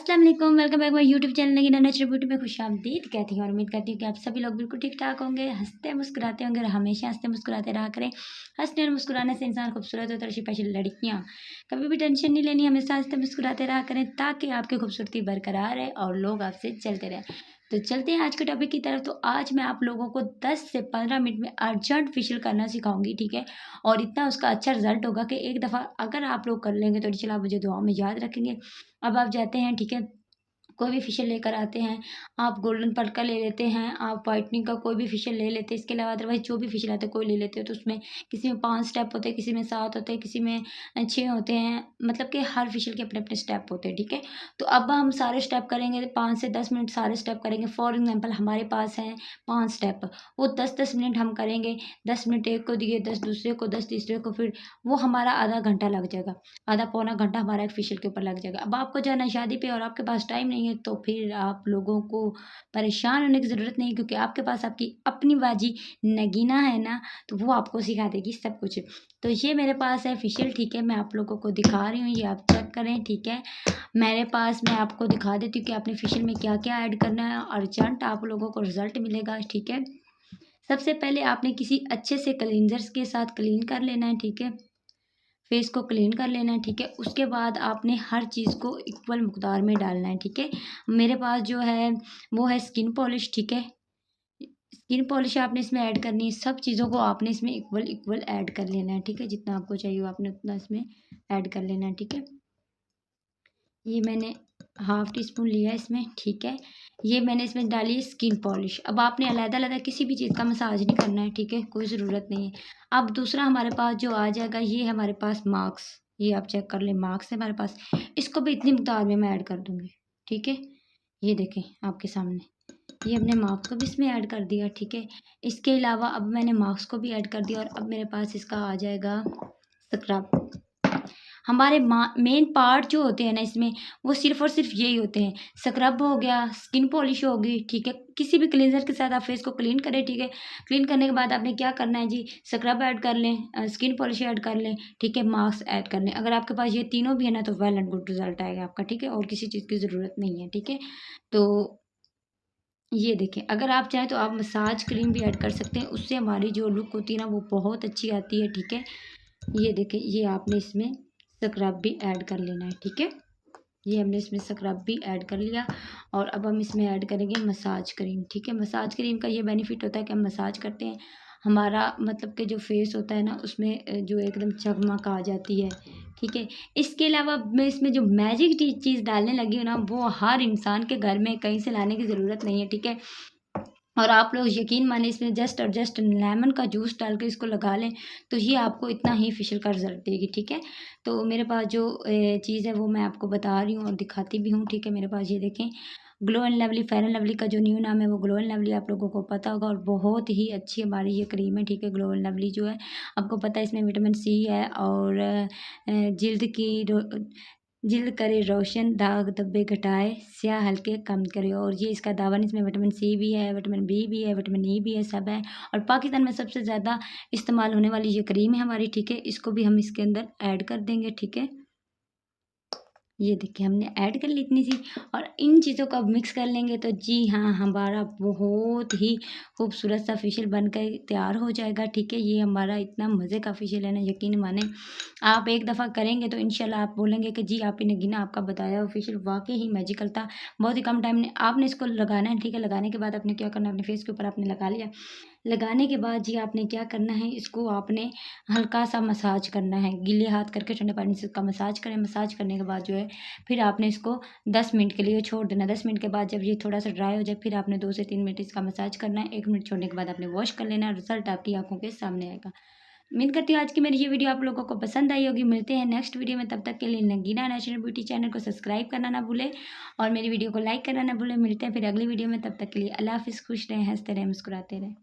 अस्सलाम वालेकुम, welcome back my YouTube channel Nagina natural beauty में खुशामदीद कहती हूँ और उम्मीद करती हूँ कि आप सभी लोग बिल्कुल ठीक ठाक होंगे, हंसते मुस्कुराते होंगे और हमेशा हंसते मुस्कुराते रहा करें। हंसने और मुस्कुराने से इंसान खूबसूरत होता है। स्पेशल लड़कियाँ कभी भी टेंशन नहीं लेनी, हमेशा हंसते मुस्कुराते रहा करें ताकि आपकी खूबसूरती बरकरार रहे और लोग आपसे चलते रहें। तो चलते हैं आज के टॉपिक की तरफ। तो आज मैं आप लोगों को 10 से 15 मिनट में अर्जेंट फेशियल करना सिखाऊंगी, ठीक है। और इतना उसका अच्छा रिजल्ट होगा कि एक दफ़ा अगर आप लोग कर लेंगे तो इंशाल्लाह मुझे दुआ में याद रखेंगे। अब आप जाते हैं, ठीक है, कोई भी फेशियल लेकर आते हैं। आप गोल्डन पल का ले लेते हैं, आप व्हाइटनिंग का कोई भी फेशियल ले लेते हैं। इसके अलावा अदरवाइज़ जो भी फेशियल आता है कोई ले लेते हो, तो उसमें किसी में 5 स्टेप होते हैं, किसी में 7 होते हैं, किसी में 6 होते हैं। मतलब कि हर फेशियल के अपने-अपने स्टेप होते हैं, ठीक है। तो अब हम सारे स्टेप करेंगे, 5 से 10 मिनट सारे स्टेप करेंगे। फॉर एग्ज़ाम्पल हमारे पास हैं 5 स्टेप, वो 10-10 मिनट हम करेंगे। 10 मिनट एक को दिए, 10 दूसरे को, 10 तीसरे को, फिर वो हमारा आधा घंटा लग जाएगा। आधा पौना घंटा हमारा एक फेशियल के ऊपर लग जाएगा। अब आपको जाना है शादी पे और आपके पास टाइम नहीं है, तो फिर आप लोगों को परेशान होने की ज़रूरत नहीं है, क्योंकि आपके पास आपकी अपनी बाजी नगीना है ना, तो वो आपको सिखा देगी सब कुछ। तो ये मेरे पास है फेशियल, ठीक है, मैं आप लोगों को दिखा रही हूँ, ये आप चेक करें, ठीक है। मेरे पास मैं आपको दिखा देती हूँ कि आपने फेशियल में क्या-क्या ऐड करना है। अर्जेंट आप लोगों को रिज़ल्ट मिलेगा, ठीक है। सबसे पहले आपने किसी अच्छे से क्लींजर्स के साथ क्लीन कर लेना है, ठीक है। फेस को क्लीन कर लेना है, ठीक है। उसके बाद आपने हर चीज़ को इक्वल मकदार में डालना है, ठीक है। मेरे पास जो है वो है स्किन पॉलिश, ठीक है। स्किन पॉलिश आपने इसमें ऐड करनी है। सब चीज़ों को आपने इसमें इक्वल इक्वल ऐड कर लेना है, ठीक है। जितना आपको चाहिए हो आपने उतना इसमें ऐड कर लेना है, ठीक है। ये मैंने हाफ़ टी स्पून लिया है इसमें, ठीक है। ये मैंने इसमें डाली है स्किन पॉलिश। अब आपने अलग-अलग किसी भी चीज़ का मसाज नहीं करना है, ठीक है, कोई ज़रूरत नहीं है। अब दूसरा हमारे पास जो आ जाएगा, ये है हमारे पास मार्क्स। ये आप चेक कर लें, मार्क्स है हमारे पास। इसको भी इतनी मिक़दार में मैं ऐड कर दूँगी, ठीक है। ये देखें आपके सामने, ये हमने मार्क्स को भी इसमें ऐड कर दिया, ठीक है। इसके अलावा अब मैंने मार्क्स को भी ऐड कर दिया और अब मेरे पास इसका आ जाएगा स्क्रब। हमारे मेन पार्ट जो होते हैं ना इसमें, वो सिर्फ़ और सिर्फ़ यही होते हैं। स्क्रब हो गया, स्किन पॉलिश होगी, ठीक है। किसी भी क्लींजर के साथ आप फेस को क्लीन करें, ठीक है। क्लीन करने के बाद आपने क्या करना है जी, स्क्रब ऐड कर लें, स्किन पॉलिश ऐड कर लें, ठीक है, मास्क ऐड कर लें। अगर आपके पास ये तीनों भी है ना, तो वेल एंड गुड रिज़ल्ट आएगा आपका, ठीक है। और किसी चीज़ की ज़रूरत नहीं है, ठीक है। तो ये देखें, अगर आप चाहें तो आप मसाज क्रीम भी ऐड कर सकते हैं, उससे हमारी जो लुक होती है ना वो बहुत अच्छी आती है, ठीक है। ये देखें, ये आपने इसमें स्क्रब भी ऐड कर लेना है, ठीक है। ये हमने इसमें स्क्रब भी ऐड कर लिया और अब हम इसमें ऐड करेंगे मसाज क्रीम, ठीक है। मसाज क्रीम का ये बेनिफिट होता है कि हम मसाज करते हैं, हमारा मतलब कि जो फेस होता है ना उसमें जो एकदम चमक आ जाती है, ठीक है। इसके अलावा मैं इसमें जो मैजिक चीज़ डालने लगी हूँ ना, वो हर इंसान के घर में कहीं से लाने की ज़रूरत नहीं है, ठीक है। और आप लोग यकीन मानिए, इसमें जस्ट और जस्ट लेमन का जूस डाल के इसको लगा लें, तो ये आपको इतना ही फेशियल का रिज़ल्ट देगी, ठीक है। तो मेरे पास जो चीज़ है वो मैं आपको बता रही हूँ और दिखाती भी हूँ, ठीक है। मेरे पास ये देखें, glow and lovely, fair and lovely का जो न्यू नाम है वो ग्लो एंड लवली, आप लोगों को पता होगा। और बहुत ही अच्छी हमारी ये क्रीम है, ठीक है। ग्लो एंड लवली जो है, आपको पता है इसमें विटामिन सी है और जिल्द की जिल्द करे रोशन, दाग धब्बे घटाए, स्याह हल्के कम करे। और ये इसका दावा नहीं, इसमें विटामिन सी भी है, विटामिन बी भी है, विटामिन ई भी है, सब है। और पाकिस्तान में सबसे ज़्यादा इस्तेमाल होने वाली ये क्रीम है हमारी, ठीक है। इसको भी हम इसके अंदर ऐड कर देंगे, ठीक है। ये देखिए हमने ऐड कर ली इतनी सी, और इन चीज़ों को अब मिक्स कर लेंगे तो जी हाँ, हमारा बहुत ही खूबसूरत सा फेशियल बनकर तैयार हो जाएगा, ठीक है। ये हमारा इतना मज़े का फेशियल है ना, यकीन माने आप एक दफ़ा करेंगे तो इंशाल्लाह आप बोलेंगे कि जी आप ही नगीना, आपका बताया हुआ फेशियल वाक़ई ही मैजिकल था। बहुत ही कम टाइम में आपने इसको लगाना है, ठीक है। लगाने के बाद आपने क्या करना है, अपने फेस के ऊपर आपने लगा लिया। लगाने के बाद जी आपने क्या करना है, इसको आपने हल्का-सा मसाज करना है, गीले हाथ करके ठंडे पानी से इसका मसाज करें। मसाज करने के बाद जो है, फिर आपने इसको 10 मिनट के लिए छोड़ देना। 10 मिनट के बाद जब ये थोड़ा-सा ड्राई हो जाए, फिर आपने 2 से 3 मिनट इसका मसाज करना है। 1 मिनट छोड़ने के बाद आपने वॉश कर लेना है, रिज़ल्ट आपकी आँखों के सामने आएगा। उम्मीद करती हूँ आज की मेरी ये वीडियो आप लोगों को पसंद आई होगी। मिलते हैं नेक्स्ट वीडियो में, तब तक के लिए नगीना नेचुरल ब्यूटी चैनल को सब्सक्राइब करना ना भूलें और मेरी वीडियो को लाइक करना ना भूलें। मिलते हैं फिर अगली वीडियो में, तब तक के लिए अल्लाह हाफ़िज़। खुश रहें, हँसते रहें, मुस्कुराते रहें।